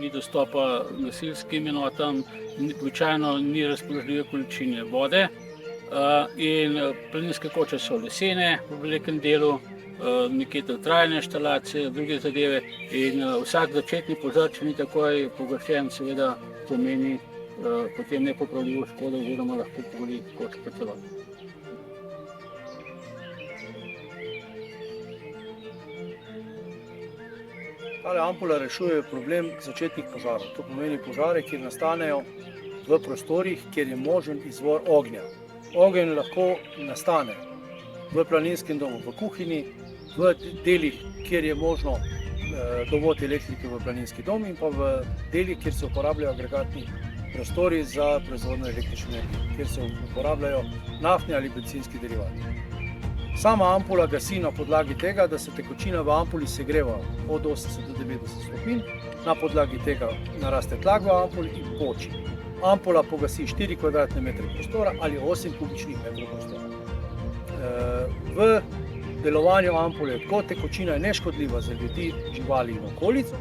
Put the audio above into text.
ni dostopa gasilskim enotam, običajno ni razpoložljive količine vode. In planinske koče so lesene v velikem delu, nekje trajne inštalacije, druge zadeve in vsak začetni požar, če ni takoj pogašen, seveda pomeni potem nepopravljivo škodo oziroma lahko pogori kočo kot celoto. Tale ampula rešuje problem začetnih požarov. To pomeni požare, kjer nastanejo v prostorih, kjer je možen izvor ognja. Ogenj lahko nastane v planinskem domu, v kuhinji, v delih, kjer je možno dovod elektrike v planinski dom in pa v delih, kjer se uporabljajo agregatni prostori za proizvodnjo električne energije, kjer se uporabljajo naftni ali bencinski derivati. Sama ampula gasi na podlagi tega, da se tekočina v ampuli segreva od 80 do 90 stopinj, na podlagi tega naraste tlak v ampuli in poči. Ampula pogasi 4 kvadratne metre prostora ali 8 kubičnih metrov prostora. V delovanju ampule, ko tekočina je neškodljiva za ljudi, živali in okolico,